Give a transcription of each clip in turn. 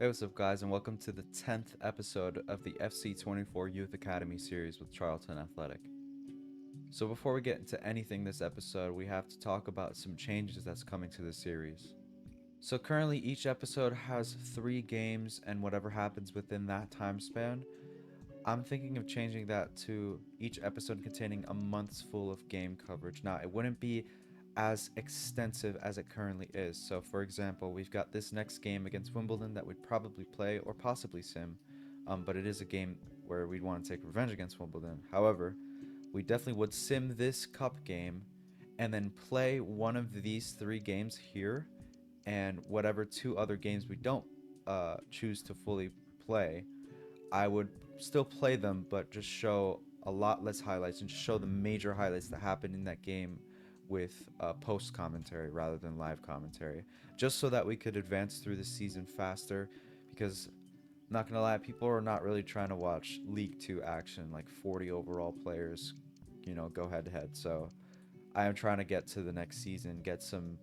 Hey, what's up, guys, and welcome to the 10th episode of the FC24 Youth Academy series with Charlton Athletic. So before we get into anything this episode, we have to talk about some changes that's coming to the series. So currently each episode has 3 games and whatever happens within that time span. I'm thinking of changing that to each episode containing a month's full of game coverage. Now, it wouldn't be as extensive as it currently is. So, for example, we've got this next game against Wimbledon that we'd probably play or possibly sim, but it is a game where we'd want to take revenge against Wimbledon. However, we definitely would sim this cup game and then play one of these 3 games here, and whatever 2 other games we don't choose to fully play, I would still play them, but just show a lot less highlights and just show the major highlights that happened in that game with post commentary rather than live commentary, just so that we could advance through the season faster. Because, not gonna lie, people are not really trying to watch League 2 action, like 40 overall players, go head to head. So I am trying to get to the next season, get some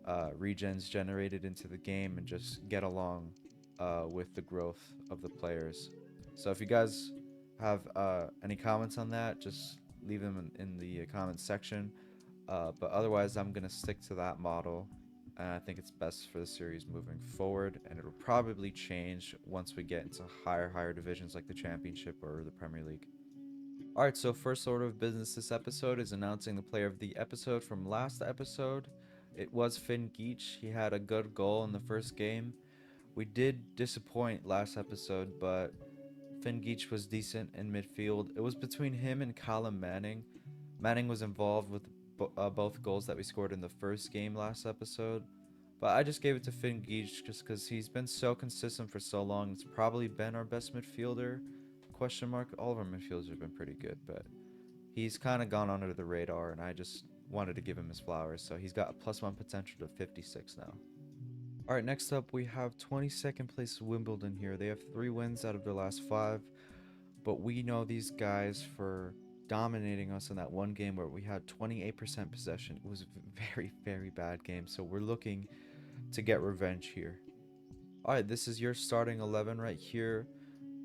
regens generated into the game, and just get along with the growth of the players. So if you guys have any comments on that, just leave them in the comments section. But otherwise, I'm going to stick to that model. And I think it's best for the series moving forward. And it'll probably change once we get into higher divisions like the Championship or the Premier League. Alright, so first order of business this episode is announcing the player of the episode from last episode. It was Finn Geach. He had a good goal in the first game. We did disappoint last episode, but Finn Geach was decent in midfield. It was between him and Callum Manning. Manning was involved with both goals that we scored in the first game last episode. But I just gave it to Finn Geach just because he's been so consistent for so long. It's probably been our best midfielder. Question mark. All of our midfielders have been pretty good, but he's kind of gone under the radar, and I just wanted to give him his flowers. So he's got a +1 potential to 56 now. Alright, next up we have 22nd place Wimbledon here. They have 3 wins out of their last 5, but we know these guys for dominating us in that one game where we had 28% possession. It was a very bad game, so we're looking to get revenge here. Alright, this is your starting 11 right here.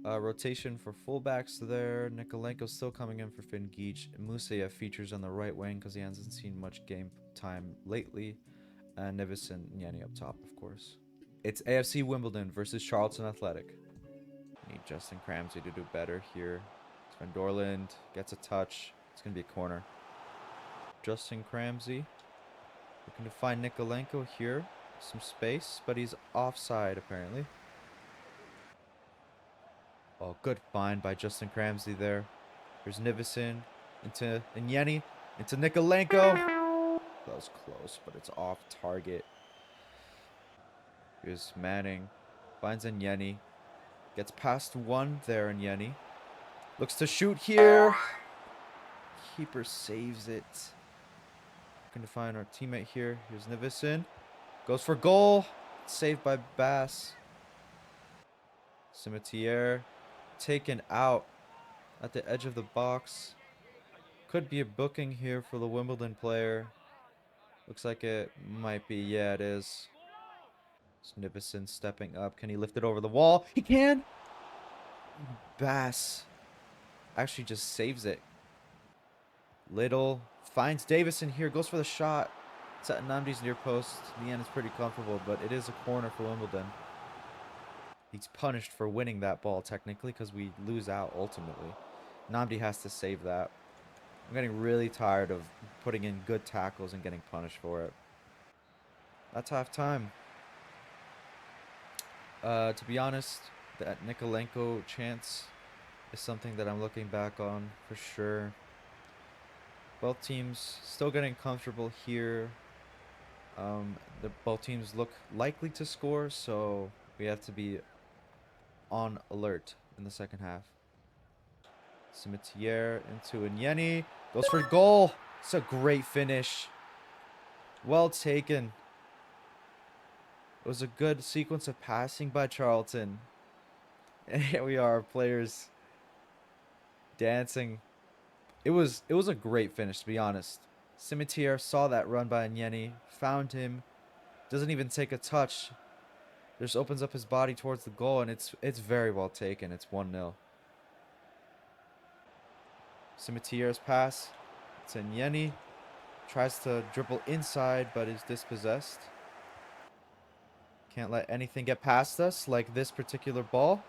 Rotation for fullbacks there. Nikolenko's still coming in for Finn Geach. Musayev features on the right wing because he hasn't seen much game time lately. And Nevis and Nyani up top, of course. It's AFC Wimbledon versus Charlton Athletic. Need Justin Cramsey to do better here. Sven Dorland gets a touch. It's going to be a corner. Justin Cramsey looking to find Nikolenko here. Some space, but he's offside apparently. Oh, good find by Justin Cramsey there. There's Nivison into Nyeni, into Nikolenko. That was close, but it's off target. Here's Manning. Finds Nyeni. Gets past one there, Nyeni. Looks to shoot here. Keeper saves it. Looking to find our teammate here. Here's Nivison. Goes for goal. Saved by Bass. Cimetière taken out at the edge of the box. Could be a booking here for the Wimbledon player. Looks like it might be. Yeah, it is. Nivison stepping up. Can he lift it over the wall? He can! Bass actually just saves it. Little finds Davison here. Goes for the shot. It's at Namdi's near post. The end is pretty comfortable, but it is a corner for Wimbledon. He's punished for winning that ball, technically, because we lose out ultimately. Namdi has to save that. I'm getting really tired of putting in good tackles and getting punished for it. That's half time. To be honest, that Nikolenko chance is something that I'm looking back on for sure. Both teams still getting comfortable here. Both teams look likely to score, so we have to be on alert in the second half. Cimetière into Nyeni. Goes for goal. It's a great finish. Well taken. It was a good sequence of passing by Charlton. And here we are, players dancing. It was a great finish, to be honest. Cimetière saw that run by Nyeni, found him, doesn't even take a touch. Just opens up his body towards the goal, and it's very well taken. It's 1-0. Cimetier's pass. It's Yeni. Tries to dribble inside, but is dispossessed. Can't let anything get past us, like this particular ball.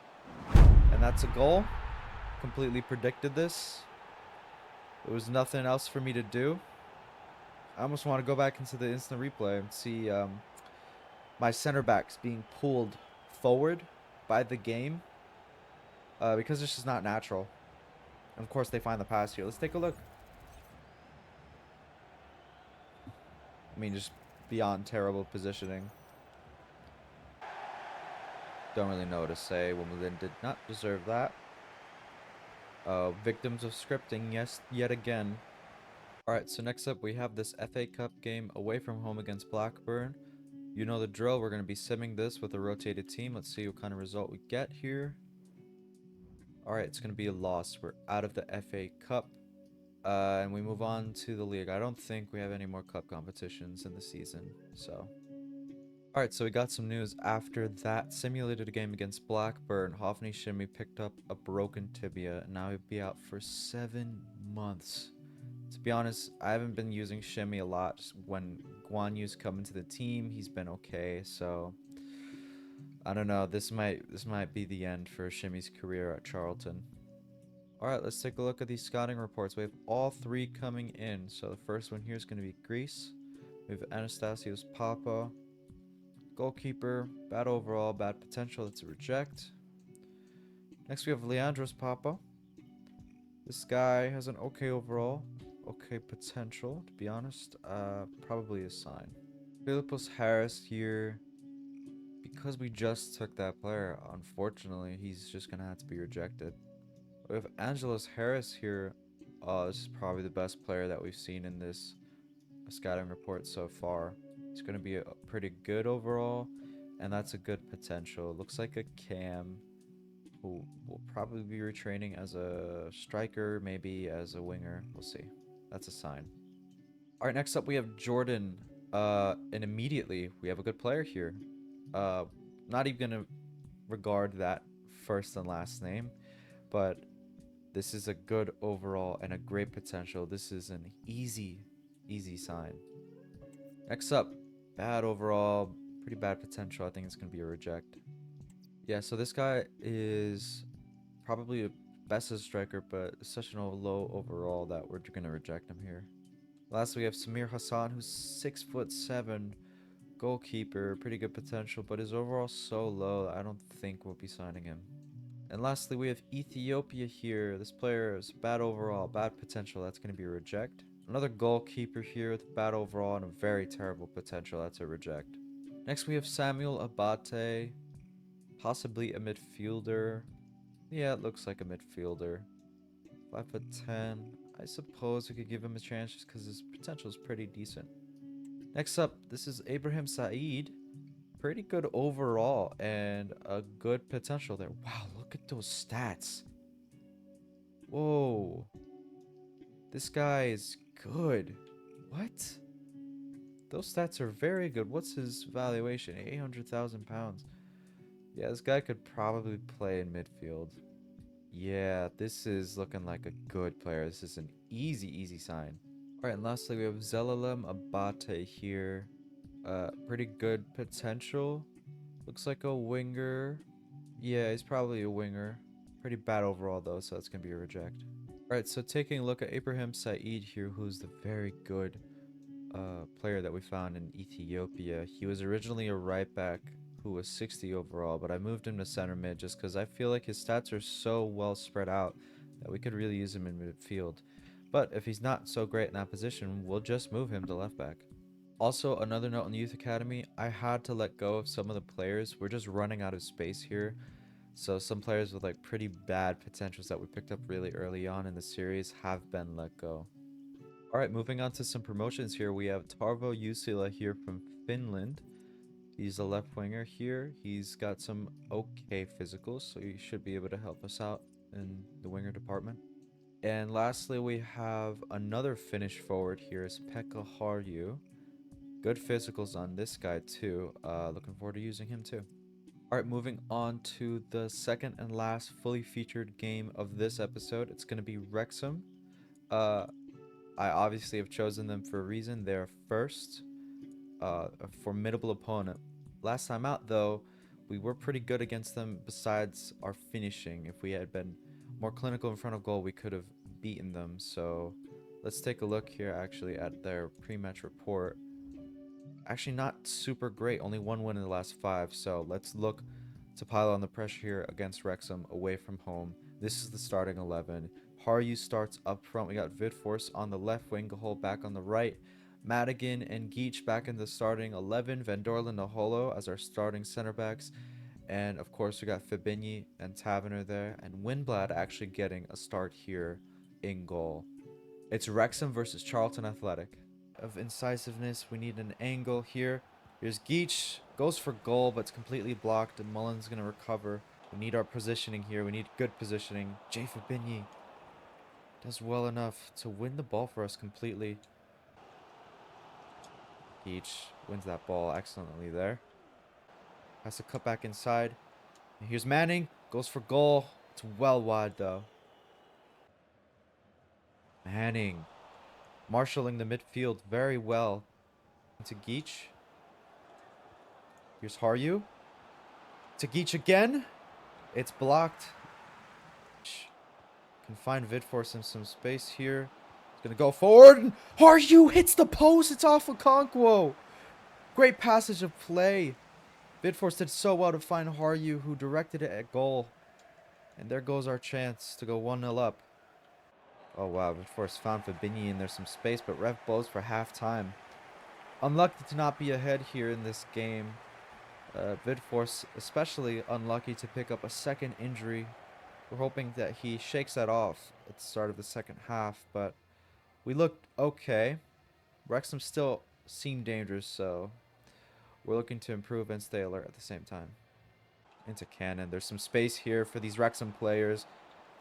And that's a goal. Completely predicted this. There was nothing else for me to do. I almost want to go back into the instant replay and see my center backs being pulled forward by the game. Because this is not natural. And of course, they find the pass here. Let's take a look. I mean, just beyond terrible positioning. Don't really know what to say. Wimbledon did not deserve that. Victims of scripting, yes, yet again. Alright, so next up we have this FA Cup game away from home against Blackburn. You know the drill. We're going to be simming this with a rotated team. Let's see what kind of result we get here. Alright, it's going to be a loss. We're out of the FA Cup. And we move on to the league. I don't think we have any more cup competitions in the season. So, alright, so we got some news after that simulated game against Blackburn. Hoffney Shimmy picked up a broken tibia, and now he'll be out for 7 months. To be honest, I haven't been using Shimmy a lot. Just when Guan Yu's come into the team, he's been okay. So, I don't know. This might be the end for Shimmy's career at Charlton. Alright, let's take a look at these scouting reports. We have all 3 coming in. So the first one here is going to be Greece. We have Anastasios Papa. Goalkeeper, bad overall, bad potential. That's a reject. Next we have Leandros Papa. This guy has an okay overall, okay potential, to be honest. Probably a sign. Philippos Harris here. Because we just took that player, unfortunately, he's just going to have to be rejected. We have Angelos Harris here. This is probably the best player that we've seen in this scouting report so far. It's going to be a pretty good overall, and that's a good potential. Looks like a cam who will probably be retraining as a striker, maybe as a winger. We'll see. That's a sign. All right, next up we have Jordan. And immediately we have a good player here. Not even going to regard that first and last name, but this is a good overall and a great potential. This is an easy sign. Next up, bad overall, pretty bad potential. I think it's going to be a reject. Yeah, so this guy is probably a best as a striker, but such a low overall that we're going to reject him here. Last, we have Samir Hassan, who's 6'7", goalkeeper, pretty good potential, but his overall so low that I don't think we'll be signing him. And lastly, we have Ethiopia here. This player is bad overall, bad potential. That's going to be a reject. Another goalkeeper here with bad overall and a very terrible potential. That's a reject. Next, we have Samuel Abate, possibly a midfielder. Yeah, it looks like a midfielder. 5'10". I suppose we could give him a chance just because his potential is pretty decent. Next up, this is Ibrahim Saeed. Pretty good overall and a good potential there. Wow, look at those stats. Whoa. This guy is good. What? Those stats are very good. What's his valuation? 800,000 pounds. Yeah, this guy could probably play in midfield. Yeah, this is looking like a good player. This is an easy sign. Alright, and lastly, we have Zelalem Abate here. Pretty good potential. Looks like a winger. Yeah, he's probably a winger. Pretty bad overall, though, so that's going to be a reject. Alright, so taking a look at Ibrahim Saeed here, who's the very good player that we found in Ethiopia. He was originally a right back who was 60 overall, but I moved him to center mid just because I feel like his stats are so well spread out that we could really use him in midfield. But if he's not so great in that position, we'll just move him to left back. Also, another note on the Youth Academy, I had to let go of some of the players. We're just running out of space here. So some players with like pretty bad potentials that we picked up really early on in the series have been let go. Alright, moving on to some promotions here. We have Tarvo Jusila here from Finland. He's a left winger here. He's got some okay physicals, so he should be able to help us out in the winger department. And lastly, we have another Finnish forward here is Pekka Harju. Good physicals on this guy too. Looking forward to using him too. Alright, moving on to the second and last fully featured game of this episode. It's going to be Wrexham. Uh, I obviously have chosen them for a reason. They're first, a formidable opponent. Last time out, though, we were pretty good against them besides our finishing. If we had been more clinical in front of goal, we could have beaten them. So let's take a look here actually at their pre-match report. Actually not super great, only one win in the last 5. So let's look to pile on the pressure here against Wrexham away from home. This is the starting 11. Haryu starts up front. We got Vidforce on the left wing, Gahol back on the right. Madigan and Geach back in the starting 11. Van Dorlen and Holo as our starting center backs. And of course, we got Fabinyi and Taverner there. And Winblad actually getting a start here in goal. It's Wrexham versus Charlton Athletic. Of incisiveness, we need an angle here. Here's Geach. Goes for goal, but it's completely blocked. And Mullen's going to recover. We need our positioning here. We need good positioning. Jay Fabinyi does well enough to win the ball for us completely. Geach wins that ball excellently there. Has to cut back inside. And here's Manning. Goes for goal. It's well wide, though. Manning marshalling the midfield very well. Into Geach. Here's Haryu. To Geach again. It's blocked. Can find Vidforce in some space here. He's going to go forward. And Haryu hits the post. It's off of Okonkwo. Great passage of play. Vidforce did so well to find Haryu, who directed it at goal. And there goes our chance to go 1-0 up. Oh, wow. Vidforce found Fabinyi and there's some space, but ref blows for halftime. Unlucky to not be ahead here in this game. Vidforce especially unlucky to pick up a second injury. We're hoping that he shakes that off at the start of the second half, but we looked okay. Wrexham still seemed dangerous, so we're looking to improve and stay alert at the same time. Into Cannon. There's some space here for these Wrexham players.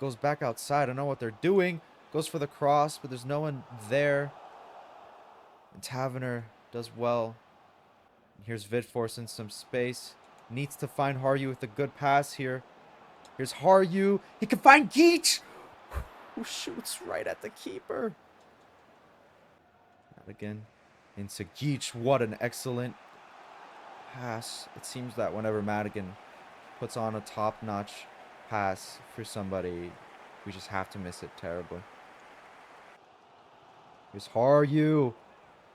Goes back outside. I don't know what they're doing. Goes for the cross, but there's no one there. And Taverner does well. Here's Vidforce in some space. Needs to find Haryu with a good pass here. Here's Haryu. He can find Geach, who shoots right at the keeper. Not again. Into Geach. What an excellent pass. It seems that whenever Madigan puts on a top-notch pass for somebody, we just have to miss it terribly. Here's Haryu.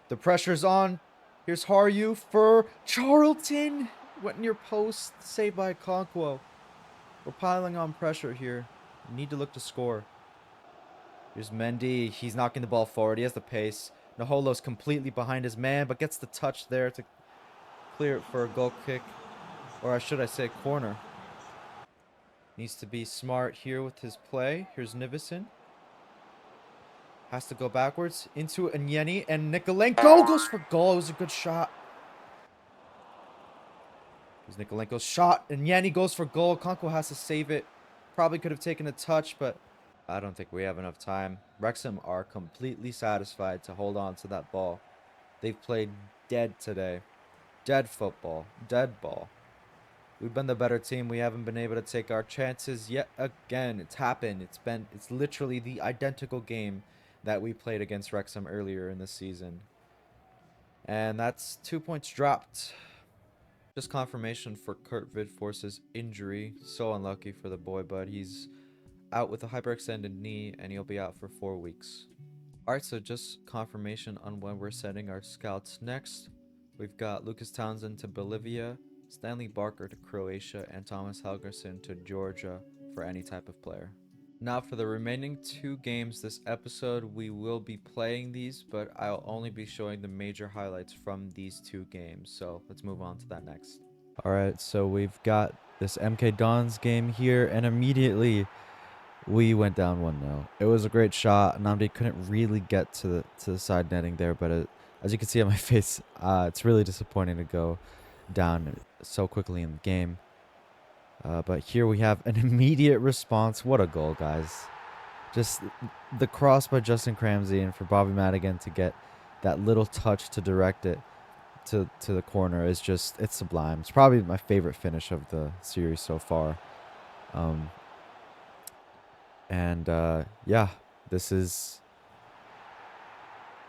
The pressure's on. Here's Haryu for Charlton. Went near post. Saved by Okonkwo. We're piling on pressure here. We need to look to score. Here's Mendy. He's knocking the ball forward. He has the pace. Naholo's completely behind his man, but gets the touch there to clear it for a goal kick. Or should I say corner. Needs to be smart here with his play. Here's Nivison. Has to go backwards into Anyeni, and Nikolenko goes for goal. It was a good shot. Here's Nikolenko's shot. Anyeni goes for goal. Okonkwo has to save it. Probably could have taken a touch, but I don't think we have enough time. Wrexham are completely satisfied to hold on to that ball. They've played dead today. Dead football. Dead ball. We've been the better team. We haven't been able to take our chances yet again. It's happened. It's literally the identical game that we played against Wrexham earlier in the season. And that's 2 points dropped. Just confirmation for Kurt Vidforce's injury. So unlucky for the boy, but he's out with a hyperextended knee and he'll be out for 4 weeks. Alright, so just confirmation on when we're sending our scouts next. We've got Lucas Townsend to Bolivia, Stanley Barker to Croatia, and Thomas Helgerson to Georgia for any type of player. Now for the remaining 2 games this episode, we will be playing these, but I'll only be showing the major highlights from these 2 games. So let's move on to that next. Alright, so we've got this MK Dons game here, and immediately we went down 1-0. It was a great shot. Nnamdi couldn't really get to the side netting there, but as you can see on my face, it's really disappointing to go down so quickly in the game. But here we have an immediate response. What a goal, guys. Just the cross by Justin Cramsey and for Bobby Madigan to get that little touch to direct it. to the corner is just, it's sublime. It's probably my favorite finish of the series so far. Um, and yeah, this is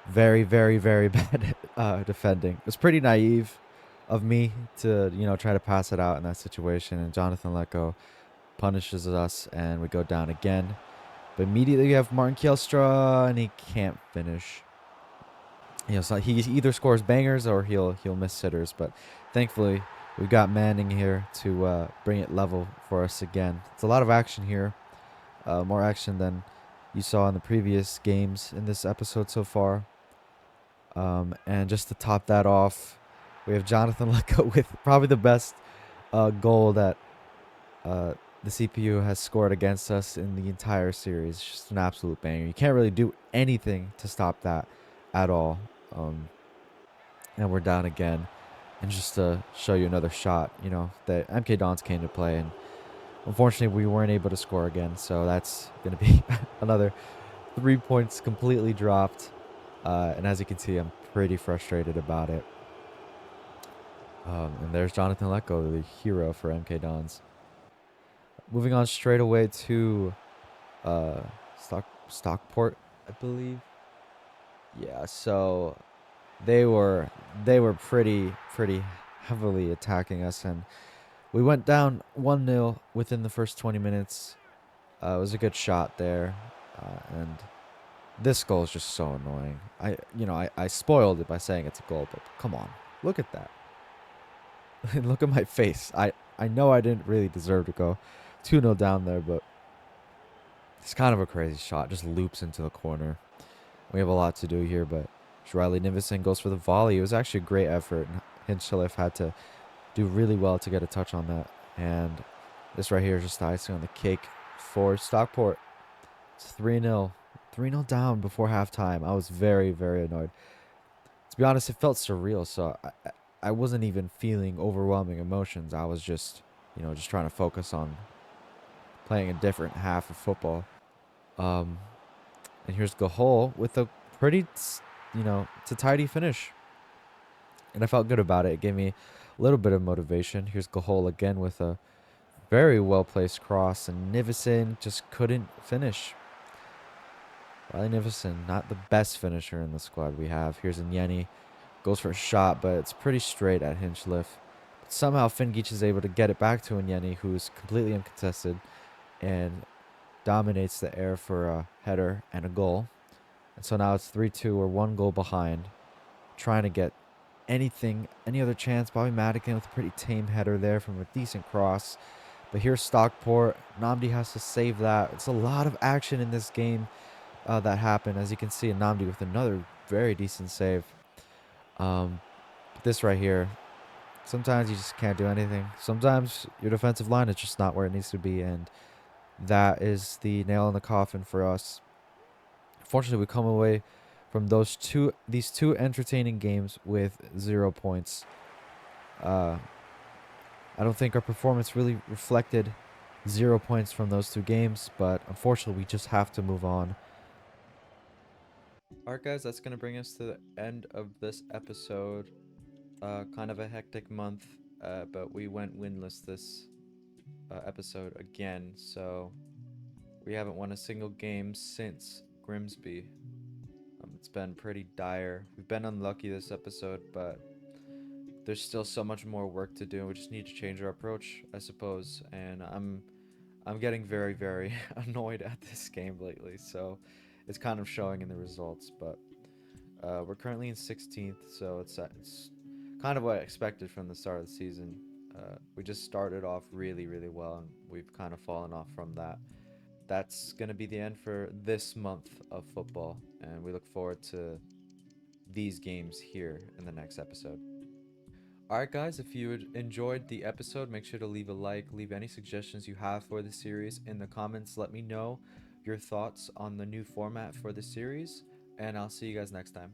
very, very, very bad defending. It was pretty naive of me to, try to pass it out in that situation. And Jonathan Lecco punishes us, and we go down again. But immediately you have Martin Kielstra, and he can't finish. So he either scores bangers or he'll miss sitters. But thankfully, we've got Manning here to bring it level for us again. It's a lot of action here, more action than you saw in the previous games in this episode so far. And just to top that off, we have Jonathan Lecco with probably the best goal that the CPU has scored against us in the entire series. It's just an absolute banger. You can't really do anything to stop that at all. And we're down again. And just to show you another shot, that MK Dons came to play. And unfortunately, we weren't able to score again. So that's going to be another 3 points completely dropped. And as you can see, I'm pretty frustrated about it. And there's Jonathan Lecco, the hero for MK Dons. Moving on straight away to Stockport, I believe. Yeah, so they were pretty heavily attacking us, and we went down 1-0 within the first 20 minutes. It was a good shot there, and this goal is just so annoying. I spoiled it by saying it's a goal, but come on, look at that. Look at my face. I know I didn't really deserve to go 2-0 down there, but it's kind of a crazy shot. Just loops into the corner. We have a lot to do here, but Riley Nivison goes for the volley. It was actually a great effort. Hinchliffe had to do really well to get a touch on that. And this right here is just the icing on the cake for Stockport. It's 3-0. 3-0 down before halftime. I was very, very annoyed. To be honest, it felt surreal, so I wasn't even feeling overwhelming emotions. I was just, just trying to focus on playing a different half of football. And here's Gahol with a pretty, it's a tidy finish. And I felt good about it. It gave me a little bit of motivation. Here's Gahol again with a very well-placed cross. And Nivison just couldn't finish. Riley Nivison, not the best finisher in the squad we have. Here's Nyeni. Goes for a shot, but it's pretty straight at Hinchliffe. But somehow Fingeach is able to get it back to Nyeni, who's completely uncontested. And dominates the air for a header and a goal. And so now it's 3-2. We're 1 goal behind. Trying to get any other chance. Bobby Madigan with a pretty tame header there from a decent cross. But here's Stockport. Namdi has to save that. It's a lot of action in this game that happened. As you can see, Namdi with another very decent save. But this right here, sometimes you just can't do anything. Sometimes your defensive line is just not where it needs to be, and that is the nail in the coffin for us. Fortunately, we come away from these two entertaining games with 0 points. I don't think our performance really reflected 0 points from those 2 games, but unfortunately, we just have to move on. Alright guys, that's going to bring us to the end of this episode. Kind of a hectic month, but we went winless this episode again, so we haven't won a single game since Grimsby. It's been pretty dire. We've been unlucky this episode, but there's still so much more work to do. We just need to change our approach, I suppose. And I'm getting very, very annoyed at this game lately, so it's kind of showing in the results. But we're currently in 16th, so it's kind of what I expected from the start of the season. We just started off really, really well, and we've kind of fallen off from that. That's going to be the end for this month of football, and we look forward to these games here in the next episode. Alright guys, if you enjoyed the episode, make sure to leave a like, leave any suggestions you have for the series in the comments. Let me know your thoughts on the new format for the series, and I'll see you guys next time.